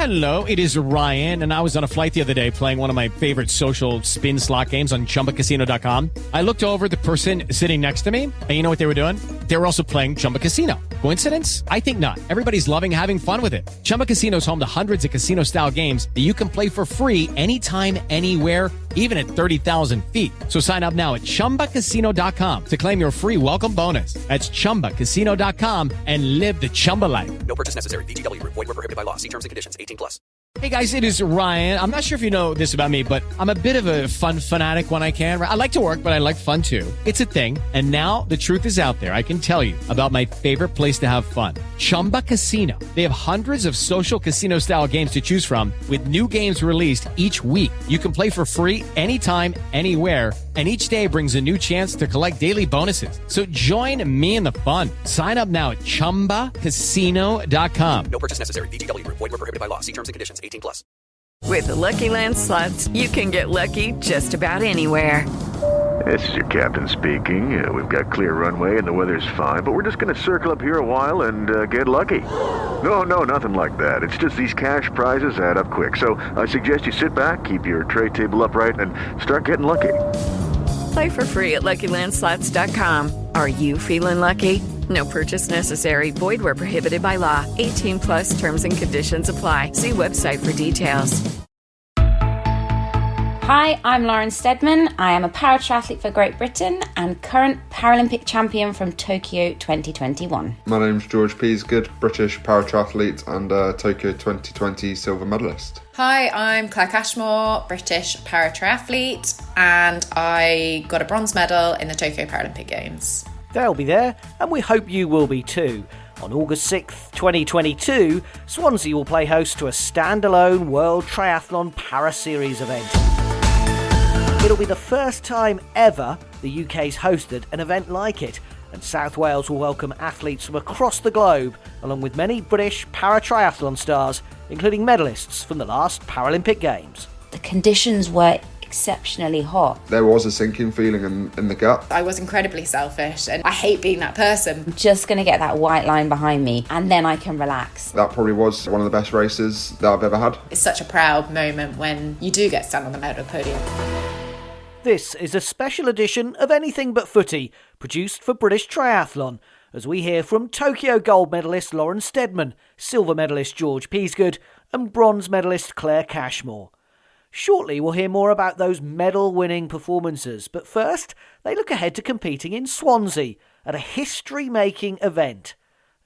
Hello, it is Ryan, and I was on a flight the other day playing one of my favorite social spin slot games on ChumbaCasino.com. I looked over at the person sitting next to me, and you know what they were doing? They were also playing Chumba Casino. Coincidence? I think not. Everybody's loving having fun with it. Chumba Casino is home to hundreds of casino-style games that you can play for free anytime, anywhere, even at 30,000 feet. So sign up now at ChumbaCasino.com to claim your free welcome bonus. That's ChumbaCasino.com and live the Chumba life. No purchase necessary. VGW. Void were prohibited by law. See terms and conditions. 18+. Hey guys, it is Ryan. I'm not sure if you know this about me, but I'm a bit of a fun fanatic when I can. I like to work, but I like fun too. It's a thing. And now the truth is out there. I can tell you about my favorite place to have fun. Chumba Casino. They have hundreds of social casino style games to choose from with new games released each week. You can play for free anytime, anywhere. And each day brings a new chance to collect daily bonuses. So join me in the fun. Sign up now at ChumbaCasino.com. No purchase necessary. VGW. Void were prohibited by law. See terms and conditions. 18+. With the Lucky Land Slots, you can get lucky just about anywhere. This is your captain speaking. We've got clear runway and the weather's fine, but we're just going to circle up here a while and get lucky. No, nothing like that. It's just these cash prizes add up quick. So I suggest you sit back, keep your tray table upright, and start getting lucky. Play for free at LuckyLandSlots.com. Are you feeling lucky? No purchase necessary. Void where prohibited by law. 18+ terms and conditions apply. See website for details. Hi, I'm Lauren Steadman. I am a para-triathlete for Great Britain and current Paralympic champion from Tokyo 2021. My name's George Peasgood, British para-triathlete and Tokyo 2020 silver medalist. Hi, I'm Claire Cashmore, British para-triathlete, and I got a bronze medal in the Tokyo Paralympic Games. They'll be there, and we hope you will be too. On August 6th, 2022, Swansea will play host to a standalone World Triathlon Para Series event. It'll be the first time ever the UK's hosted an event like it, and South Wales will welcome athletes from across the globe, along with many British para-triathlon stars, including medallists from the last Paralympic Games. The conditions were exceptionally hot. There was a sinking feeling in the gut. I was incredibly selfish, and I hate being that person. I'm just going to get that white line behind me, and then I can relax. That probably was one of the best races that I've ever had. It's such a proud moment when you do get to stand on the medal podium. This is a special edition of Anything But Footy, produced for British Triathlon, as we hear from Tokyo gold medalist Lauren Steadman, silver medalist George Peasgood, and bronze medalist Claire Cashmore. Shortly we'll hear more about those medal-winning performances, but first they look ahead to competing in Swansea at a history-making event.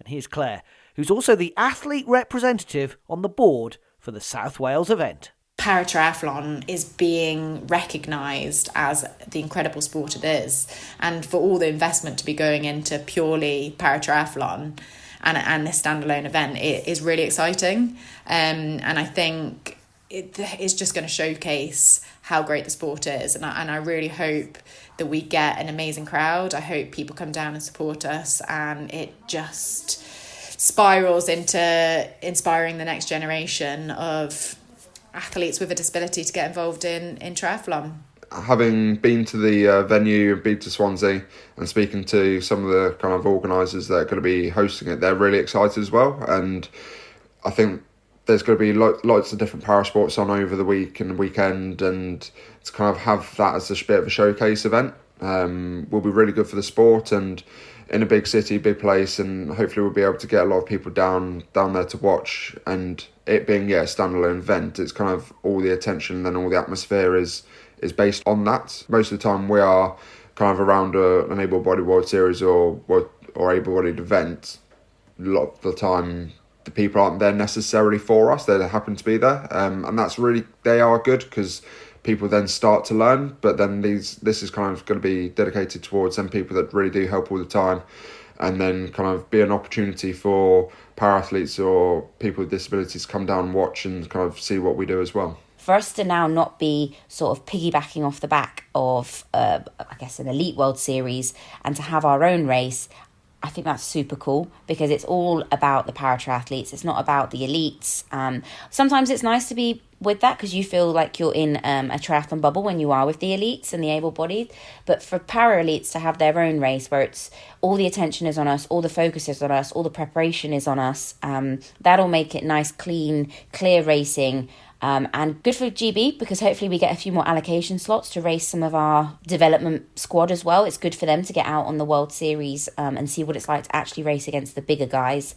And here's Claire, who's also the athlete representative on the board for the South Wales event. Para-triathlon is being recognised as the incredible sport it is, and for all the investment to be going into purely para-triathlon and this standalone event, it is really exciting, and I think it is just going to showcase how great the sport is, and I really hope that we get an amazing crowd. I hope people come down and support us, and it just spirals into inspiring the next generation of athletes with a disability to get involved in triathlon. Having been to the venue and been to Swansea and speaking to some of the kind of organisers that are going to be hosting it, they're really excited as well, and I think there's going to be lots of different para sports on over the week and the weekend, and to kind of have that as a bit of a showcase event will be really good for the sport, and in a big city, big place, and hopefully we'll be able to get a lot of people down there to watch. And it being a standalone event, it's kind of all the attention and all the atmosphere is based on that. Most of the time we are kind of around an able-bodied World Series or able-bodied event. A lot of the time the people aren't there necessarily for us, they happen to be there, and that's really, they are good because people then start to learn, but then this is kind of going to be dedicated towards them people that really do help all the time, and then kind of be an opportunity for para-athletes or people with disabilities to come down and watch and kind of see what we do as well. For us to now not be sort of piggybacking off the back of, I guess, an elite World Series and to have our own race, I think that's super cool because it's all about the para-triathletes. It's not about the elites. Sometimes it's nice to be with that because you feel like you're in a triathlon bubble when you are with the elites and the able-bodied. But for para-elites to have their own race where it's all the attention is on us, all the focus is on us, all the preparation is on us, that'll make it nice, clean, clear racing. And good for GB because hopefully we get a few more allocation slots to race some of our development squad as well. It's good for them to get out on the World Series and see what it's like to actually race against the bigger guys.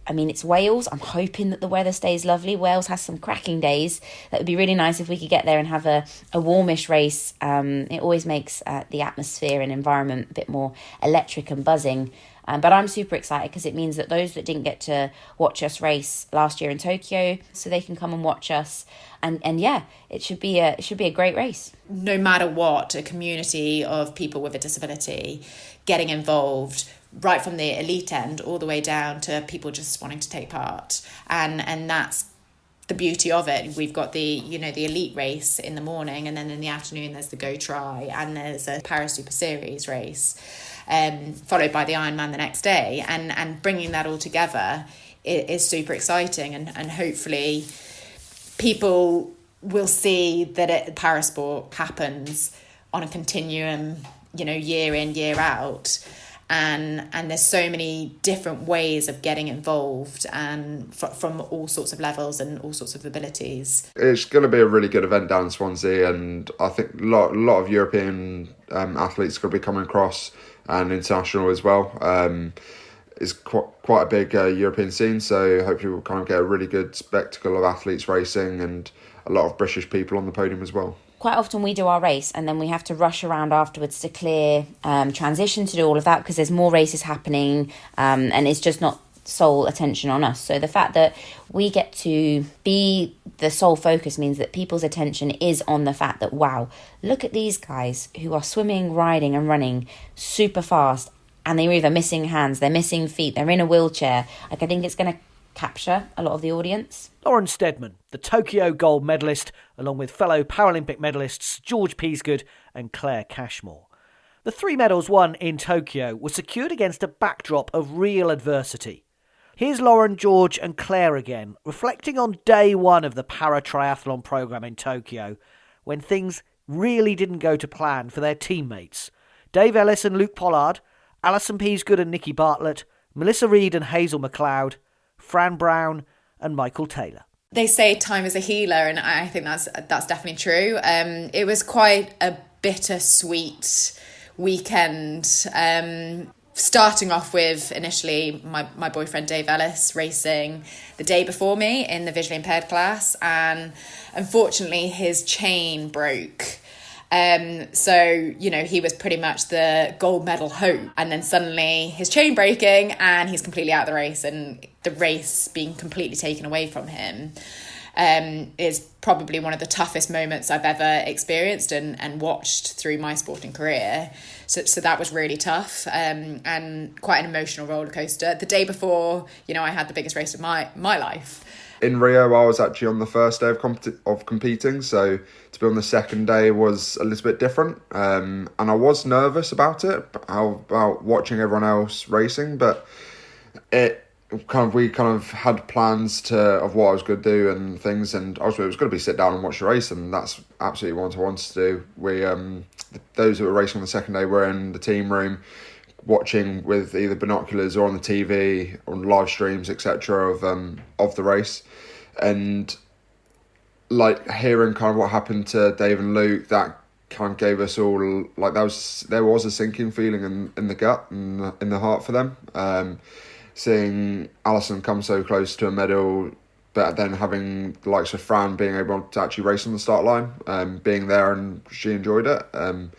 I mean, it's Wales. I'm hoping that the weather stays lovely. Wales has some cracking days. That would be really nice if we could get there and have a warmish race. It always makes the atmosphere and environment a bit more electric and buzzing. But I'm super excited because it means that those that didn't get to watch us race last year in Tokyo, so they can come and watch us. And yeah, it should be a great race. No matter what, a community of people with a disability getting involved, right from the elite end all the way down to people just wanting to take part. And that's the beauty of it. We've got the elite race in the morning, and then in the afternoon there's the Go Tri, and there's a Para Super Series race. Followed by the Ironman the next day, and bringing that all together is super exciting, and hopefully people will see that parasport happens on a continuum, year in, year out, and there's so many different ways of getting involved, and from all sorts of levels and all sorts of abilities. It's going to be a really good event down in Swansea, and I think a lot of European athletes are going to be coming across, and international as well. It's quite a big European scene, so hopefully we'll kind of get a really good spectacle of athletes racing and a lot of British people on the podium as well. Quite often we do our race and then we have to rush around afterwards to clear transition to do all of that because there's more races happening, and it's just not sole attention on us. So the fact that we get to be the sole focus means that people's attention is on the fact that, wow, look at these guys who are swimming, riding and running super fast, and they're either missing hands, they're missing feet, they're in a wheelchair. I think it's going to capture a lot of the audience. Lauren Steadman, the Tokyo gold medalist, along with fellow Paralympic medalists George Peasgood and Claire Cashmore. The 3 medals won in Tokyo were secured against a backdrop of real adversity. Here's Lauren, George and Claire again, reflecting on day 1 of the Para Triathlon programme in Tokyo, when things really didn't go to plan for their teammates. Dave Ellis and Luke Pollard, Alison Peasgood and Nikki Bartlett, Melissa Reid and Hazel McLeod, Fran Brown and Michael Taylor. They say time is a healer, and I think that's definitely true. It was quite a bittersweet weekend. Starting off with initially my boyfriend Dave Ellis racing the day before me in the visually impaired class, and unfortunately his chain broke. So, he was pretty much the gold medal hope, and then suddenly his chain breaking and he's completely out of the race, and the race being completely taken away from him is probably one of the toughest moments I've ever experienced and watched through my sporting career. So that was really tough, and quite an emotional roller coaster. The day before, I had the biggest race of my life. In Rio, I was actually on the first day of competing, so to be on the second day was a little bit different. And I was nervous about it, about watching everyone else racing, but we had plans of what I was going to do and things, and also it was going to be sit down and watch the race, and that's absolutely what I wanted to do. We those who were racing on the second day were in the team room, watching with either binoculars or on the TV, on live streams, etc. of the race, and hearing kind of what happened to Dave and Luke, that kind of gave us all there was a sinking feeling in the gut and in the heart for them. Seeing Alison come so close to a medal, but then having the likes of Fran being able to actually race on the start line, being there, and she enjoyed it. And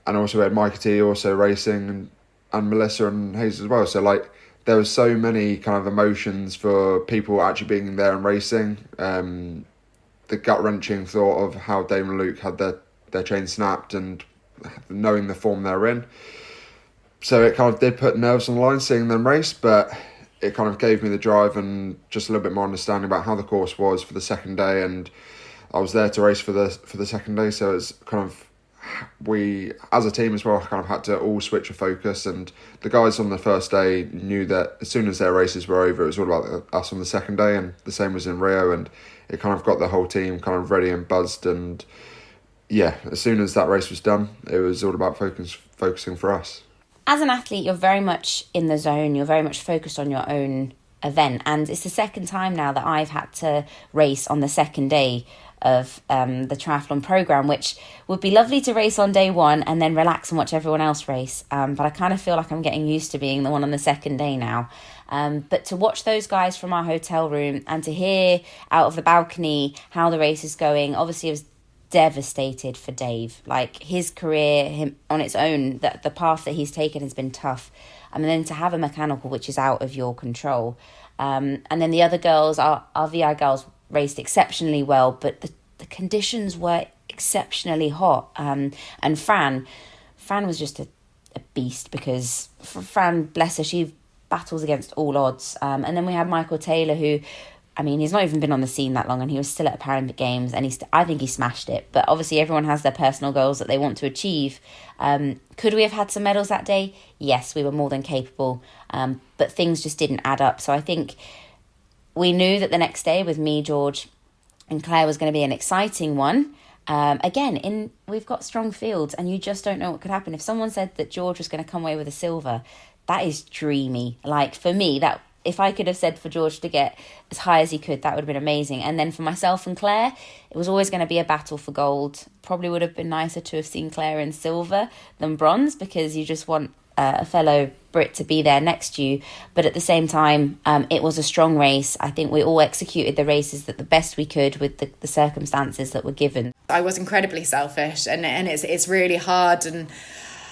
also we had Mikey T also racing, and Melissa and Hazel as well. So there was so many kind of emotions for people actually being there and racing. The gut-wrenching thought of how Dave and Luke had their chain snapped, and knowing the form they're in. So it kind of did put nerves on the line seeing them race, but it kind of gave me the drive and just a little bit more understanding about how the course was for the second day, and I was there to race for the second day, so it's kind of we, as a team as well, kind of had to all switch a focus, and the guys on the first day knew that as soon as their races were over, it was all about us on the second day, and the same was in Rio, and it kind of got the whole team kind of ready and buzzed, and yeah, as soon as that race was done, it was all about focusing for us. As an athlete, you're very much in the zone, you're very much focused on your own event, and it's the second time now that I've had to race on the second day of the triathlon program, which would be lovely to race on day one and then relax and watch everyone else race, but I kind of feel like I'm getting used to being the one on the second day now. But to watch those guys from our hotel room and to hear out of the balcony how the race is going, obviously I was devastated for Dave. Like, his career, him on its own, the path that he's taken has been tough, and then to have a mechanical which is out of your control, and then the other girls, our VI girls, raced exceptionally well, but the conditions were exceptionally hot. And Fran was just a beast, because Fran, bless her, she battles against all odds. And then we had Michael Taylor, who, I mean, he's not even been on the scene that long, and he was still at Paralympic Games, and I think he smashed it. But obviously everyone has their personal goals that they want to achieve. Could we have had some medals that day? Yes, we were more than capable, but things just didn't add up. So I think we knew that the next day with me, George and Claire was going to be an exciting one. We've got strong fields, and you just don't know what could happen. If someone said that George was going to come away with a silver, that is dreamy. Like, for me, that if I could have said for George to get as high as he could, that would have been amazing. And then for myself and Claire, it was always going to be a battle for gold. Probably would have been nicer to have seen Claire in silver than bronze, because you just want a fellow Brit to be there next to you. But at the same time, it was a strong race. I think we all executed the races that the best we could with the circumstances that were given. I was incredibly selfish, and it's really hard, and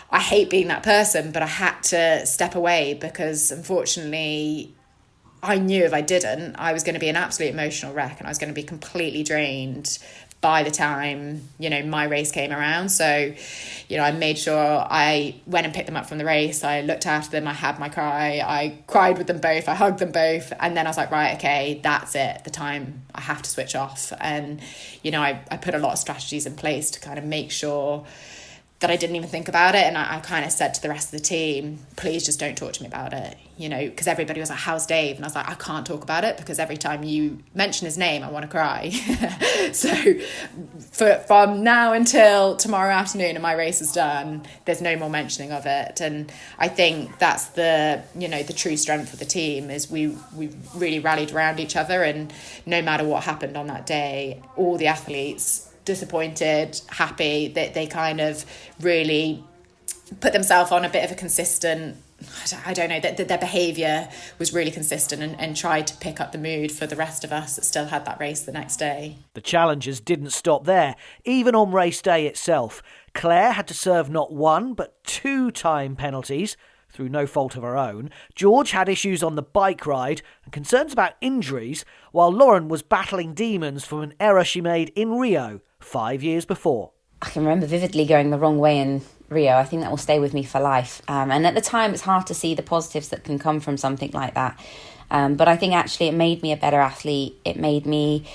I hate being that person, but I had to step away, because unfortunately I knew if I didn't, I was going to be an absolute emotional wreck, and I was going to be completely drained by the time, my race came around. So, I made sure I went and picked them up from the race. I looked after them. I had my cry. I cried with them both. I hugged them both. And then I was like, right, okay, that's it. The time I have to switch off. And, I put a lot of strategies in place to kind of make sure that I didn't even think about it. And I kind of said to the rest of the team, please just don't talk to me about it, because everybody was like, how's Dave? And I was like, I can't talk about it, because every time you mention his name, I want to cry. So from now until tomorrow afternoon and my race is done, there's no more mentioning of it. And I think that's the true strength of the team, is we really rallied around each other, and no matter what happened on that day, all the athletes, disappointed, happy, that they kind of really put themselves on a bit of a consistent, I don't know, that their behaviour was really consistent, and tried to pick up the mood for the rest of us that still had that race the next day. The challengers didn't stop there. Even on race day itself, Claire had to serve not one but 2 time penalties through no fault of her own. George had issues on the bike ride and concerns about injuries, while Lauren was battling demons from an error she made in Rio 5 years before. I can remember vividly going the wrong way in Rio. I think that will stay with me for life. And at the time, it's hard to see the positives that can come from something like that. But I think actually it made me a better athlete. It made me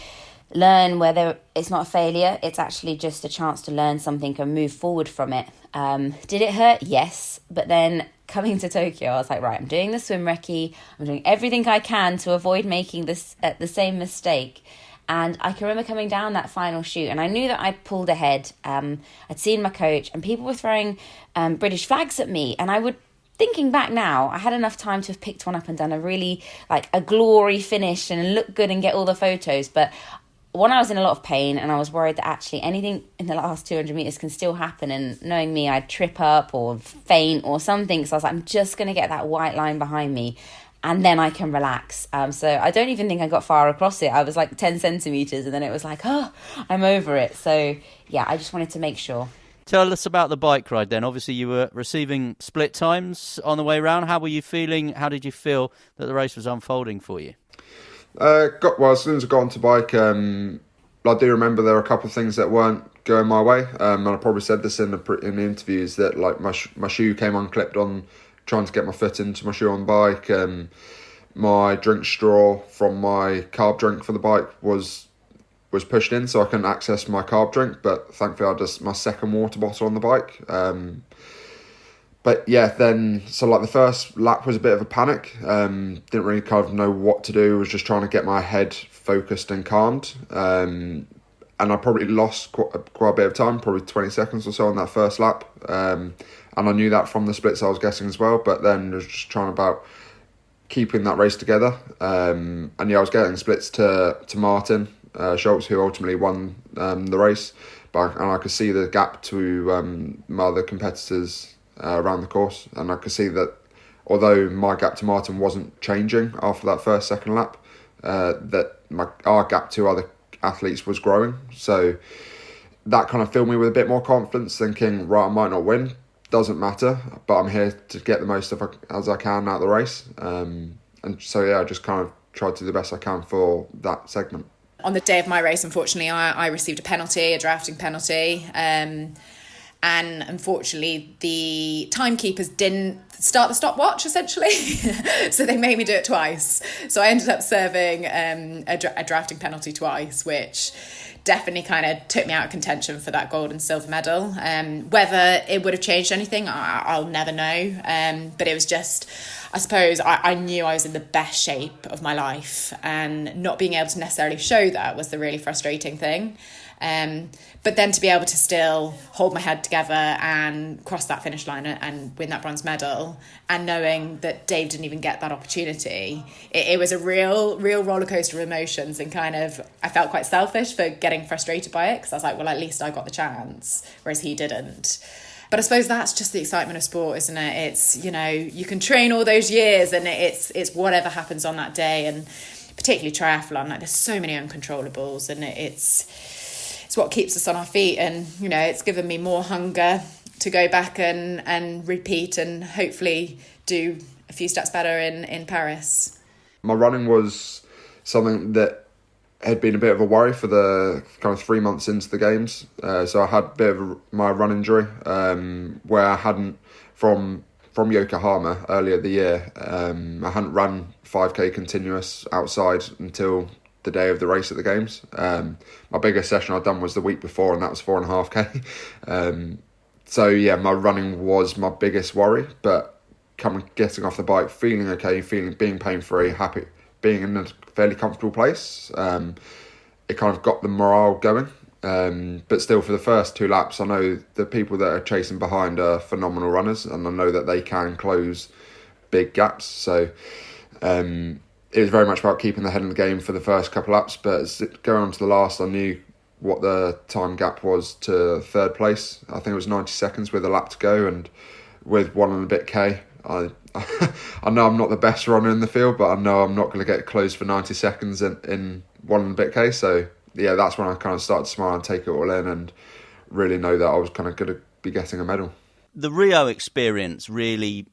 learn whether it's not a failure, it's actually just a chance to learn something and move forward from it. Did it hurt? Yes. But then coming to Tokyo, I was like, right, I'm doing the swim recce. I'm doing everything I can to avoid making the same mistake. And I can remember coming down that final chute, and I knew that I'd pulled ahead. I'd seen my coach, and people were throwing British flags at me. And thinking back now, I had enough time to have picked one up and done a really, a glory finish and look good and get all the photos. But when I was in a lot of pain, and I was worried that actually anything in the last 200 metres can still happen, and knowing me, I'd trip up or faint or something. So I was like, I'm just going to get that white line behind me, and then I can relax. So I don't even think I got far across it. I was 10 centimetres, and then it was oh, I'm over it. So yeah, I just wanted to make sure. Tell us about the bike ride then. Obviously you were receiving split times on the way round. How were you feeling? How did you feel that the race was unfolding for you? As soon as I got onto bike, I do remember there were a couple of things that weren't going my way. And I probably said this in the interviews, that my shoe came unclipped on trying to get my foot into my shoe on bike. My drink straw from my carb drink for the bike was was pushed in, so I couldn't access my carb drink, but thankfully I had just my second water bottle on the bike. But yeah, then, so like the first lap was a bit of a panic. Didn't really kind of know what to do. Was just trying to get my head focused and calmed. And I probably lost quite a bit of time, probably 20 seconds or so on that first lap. And I knew that from the splits I was getting as well. But then I was just trying about keeping that race together. And yeah, I was getting splits to Martin Schultz, who ultimately won the race. And I could see the gap to my other competitors around the course, and I could see that although my gap to Martin wasn't changing after that second lap, that our gap to other athletes was growing. So that kind of filled me with a bit more confidence, thinking, right, I might not win, doesn't matter, but I'm here to get the most as I can out of the race. And so yeah, I just kind of tried to do the best I can for that segment. On the day of my race, unfortunately, I received a drafting penalty. And unfortunately, the timekeepers didn't start the stopwatch, essentially. So they made me do it twice. So I ended up serving a drafting penalty twice, which definitely kind of took me out of contention for that gold and silver medal. Whether it would have changed anything, I'll never know. But it was just, I suppose, I knew I was in the best shape of my life. And not being able to necessarily show that was the really frustrating thing. But then to be able to still hold my head together and cross that finish line and win that bronze medal, and knowing that Dave didn't even get that opportunity, it was a real roller coaster of emotions, and kind of I felt quite selfish for getting frustrated by it, because I was like, well, at least I got the chance, whereas he didn't. But I suppose that's just the excitement of sport, isn't it? It's, you know, you can train all those years and it's whatever happens on that day, and particularly triathlon, like there's so many uncontrollables, and it's what keeps us on our feet. And, you know, it's given me more hunger to go back and repeat and hopefully do a few steps better in Paris. My running was something that had been a bit of a worry for the kind of 3 months into the games. So I had a bit of my run injury where I hadn't, from Yokohama earlier the year, I hadn't run 5k continuous outside until the day of the race at the games. My biggest session I'd done was the week before, and that was 4.5k. So yeah, my running was my biggest worry, but getting off the bike, feeling okay, being pain-free, happy, being in a fairly comfortable place, it kind of got the morale going. But still, for the first 2 laps, I know the people that are chasing behind are phenomenal runners, and I know that they can close big gaps. So it was very much about keeping the head in the game for the first couple laps, but as going on to the last, I knew what the time gap was to third place. I think it was 90 seconds with a lap to go, and with 1 and a bit K, I know I'm not the best runner in the field, but I know I'm not going to get close for 90 seconds in 1 and a bit K. So yeah, that's when I kind of started to smile and take it all in, and really know that I was kind of going to be getting a medal. The Rio experience really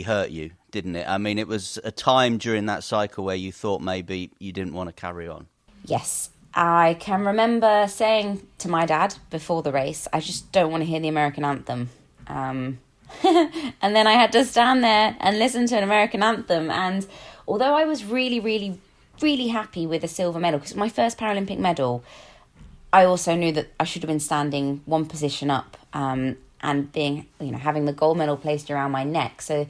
hurt you, didn't it? I mean, it was a time during that cycle where you thought maybe you didn't want to carry on. Yes, I can remember saying to my dad before the race, I just don't want to hear the American anthem. And then I had to stand there and listen to an American anthem. And although I was really happy with a silver medal, because it was my first Paralympic medal, I also knew that I should have been standing one position up, and being, having the gold medal placed around my neck. So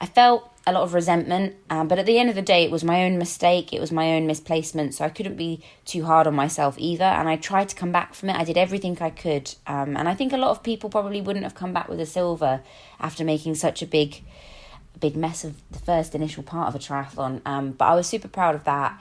I felt a lot of resentment, but at the end of the day, it was my own mistake, it was my own misplacement, so I couldn't be too hard on myself either, and I tried to come back from it. I did everything I could, and I think a lot of people probably wouldn't have come back with a silver after making such a big mess of the first initial part of a triathlon, but I was super proud of that.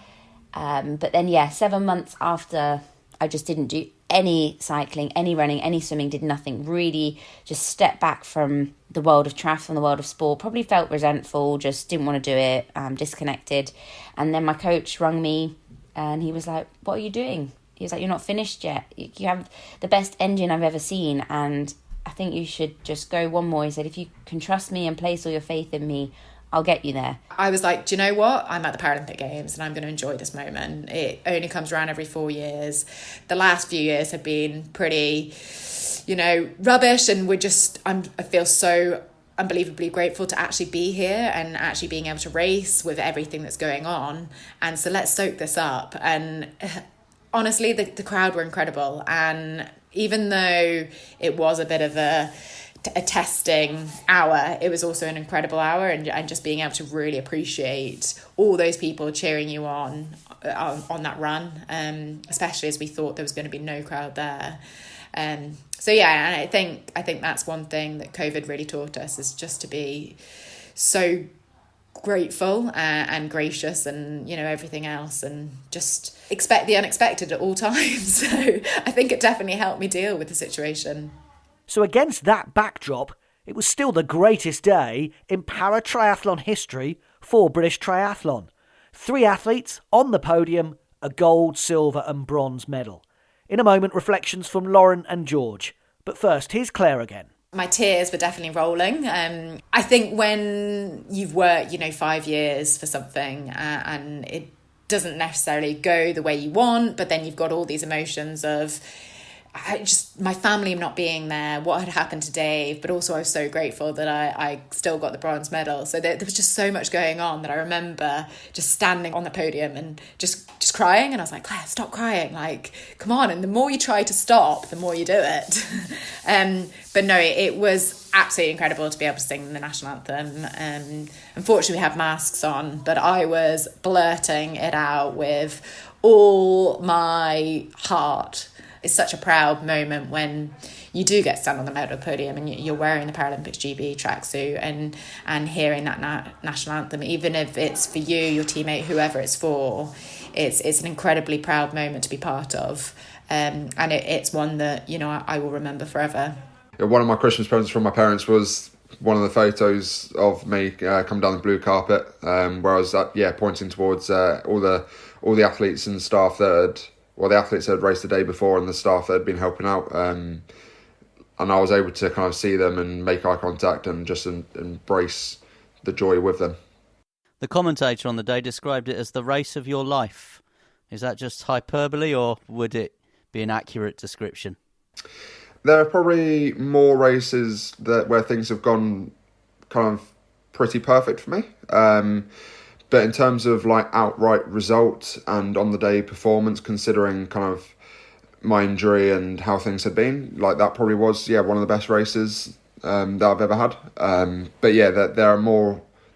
But then 7 months after, I just didn't do any cycling, any running, any swimming, did nothing, really just stepped back from the world of triathlon, the world of sport, probably felt resentful, just didn't want to do it, disconnected. And then my coach rang me and he was like, what are you doing? He was like, you're not finished yet. You have the best engine I've ever seen, and I think you should just go one more. He said, if you can trust me and place all your faith in me, I'll get you there. I was like, do you know what? I'm at the Paralympic Games and I'm going to enjoy this moment. It only comes around every 4 years. The last few years have been pretty, rubbish, and I feel so unbelievably grateful to actually be here and actually being able to race with everything that's going on. And so let's soak this up. And honestly, the crowd were incredible. And even though it was a bit of a testing hour, it was also an incredible hour, and just being able to really appreciate all those people cheering you on that run, especially as we thought there was going to be no crowd there. So yeah, and I think that's one thing that COVID really taught us, is just to be so grateful and gracious, and everything else, and just expect the unexpected at all times. So I think it definitely helped me deal with the situation. So against that backdrop, it was still the greatest day in para-triathlon history for British Triathlon. 3 athletes on the podium, a gold, silver and bronze medal. In a moment, reflections from Lauren and George. But first, here's Claire again. My tears were definitely rolling. I think when you've worked, 5 years for something and it doesn't necessarily go the way you want, but then you've got all these emotions of my family not being there, what had happened to Dave, but also I was so grateful that I still got the bronze medal. So there was just so much going on that I remember just standing on the podium and just crying. And I was like, Claire, stop crying, like, come on. And the more you try to stop, the more you do it. But no, it was absolutely incredible to be able to sing the national anthem. Unfortunately, we had masks on, but I was blurting it out with all my heart. It's such a proud moment when you do get to stand on the medal podium and you're wearing the Paralympics GB tracksuit and hearing that national anthem, even if it's for you, your teammate, whoever it's for. It's an incredibly proud moment to be part of, and it's one that I will remember forever. One of my Christmas presents from my parents was one of the photos of me coming down the blue carpet, where I was pointing towards all the athletes and staff that the athletes had raced the day before and the staff that had been helping out, and I was able to kind of see them and make eye contact and just embrace the joy with them. The commentator on the day described it as the race of your life. Is that just hyperbole, or would it be an accurate description? There are probably more races where things have gone kind of pretty perfect for me. But in terms of like outright result and on the day performance, considering kind of my injury and how things had been, like that probably was one of the best races that I've ever had. But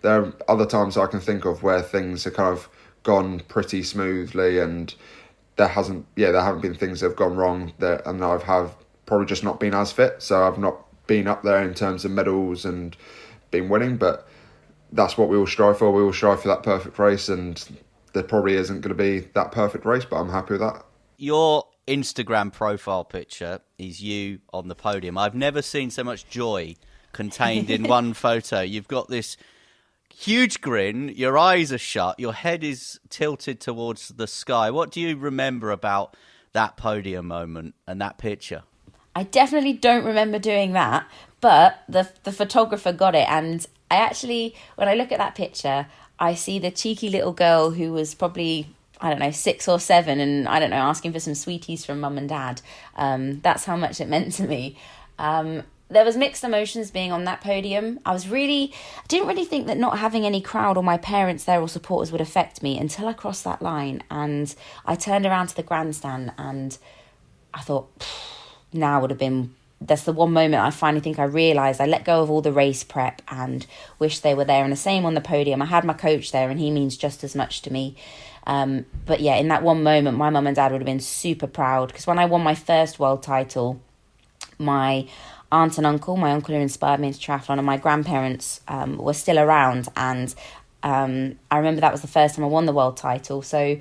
there are other times I can think of where things have kind of gone pretty smoothly, and there haven't been things that have gone wrong there, and I've probably just not been as fit, so I've not been up there in terms of medals and been winning. But that's what we all strive for. We all strive for that perfect race, and there probably isn't going to be that perfect race, but I'm happy with that. Your Instagram profile picture is you on the podium. I've never seen so much joy contained in one photo. You've got this huge grin, your eyes are shut, your head is tilted towards the sky. What do you remember about that podium moment and that picture? I definitely don't remember doing that, but the photographer got it, and I actually, when I look at that picture, I see the cheeky little girl who was probably, 6 or 7, and asking for some sweeties from mum and dad. That's how much it meant to me. There was mixed emotions being on that podium. I didn't really think that not having any crowd or my parents there or supporters would affect me until I crossed that line, and I turned around to the grandstand and I thought, that's the one moment I finally think I realised I let go of all the race prep and wish they were there. And the same on the podium. I had my coach there and he means just as much to me. But yeah, in that one moment, my mum and dad would have been super proud, because when I won my first world title, my aunt and uncle, my uncle who inspired me into triathlon, and my grandparents were still around. And I remember that was the first time I won the world title. So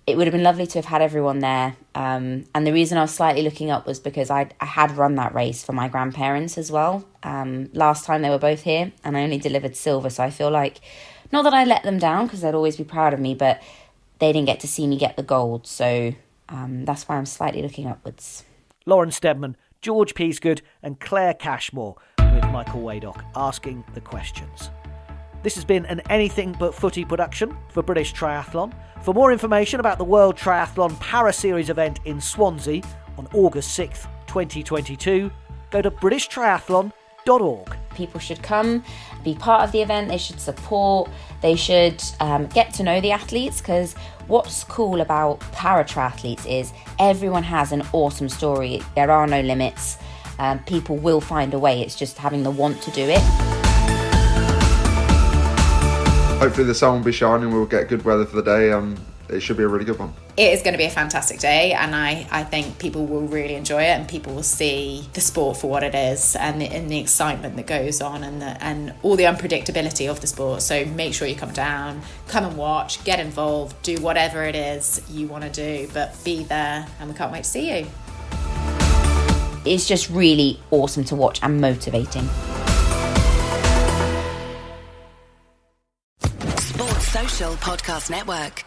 it would have been lovely to have had everyone there. And the reason I was slightly looking up was because I had run that race for my grandparents as well. Last time they were both here, and I only delivered silver. So I feel like, not that I let them down, because they'd always be proud of me, but they didn't get to see me get the gold. So that's why I'm slightly looking upwards. Lauren Steadman, George Peasgood and Claire Cashmore, with Michael Waydock asking the questions. This has been an Anything But Footy production for British Triathlon. For more information about the World Triathlon Para Series event in Swansea on August 6th, 2022, go to britishtriathlon.co.uk. paralympicsgames.org. People should come, be part of the event, they should support, they should get to know the athletes, because what's cool about para-triathletes is everyone has an awesome story. There are no limits. People will find a way. It's just having the want to do it. Hopefully the sun will be shining, we'll get good weather for the day. It should be a really good one. It is going to be a fantastic day, and I think people will really enjoy it, and people will see the sport for what it is, and the excitement that goes on, and all the unpredictability of the sport. So make sure you come down, come and watch, get involved, do whatever it is you want to do, but be there, and we can't wait to see you. It's just really awesome to watch and motivating. Sports Social Podcast Network.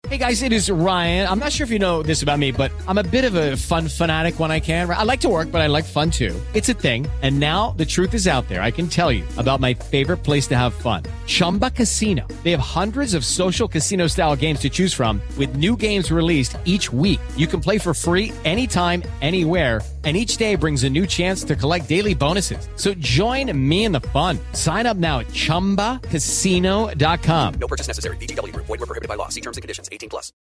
Hey guys, it is Ryan. I'm not sure if you know this about me, but I'm a bit of a fun fanatic when I can. I like to work, but I like fun too. It's a thing. And now the truth is out there. I can tell you about my favorite place to have fun. Chumba Casino. They have hundreds of social casino style games to choose from with new games released each week. You can play for free anytime, anywhere. And each day brings a new chance to collect daily bonuses. So join me in the fun. Sign up now at ChumbaCasino.com. No purchase necessary. VGW Group. Void where prohibited by law. See terms and conditions. 18+.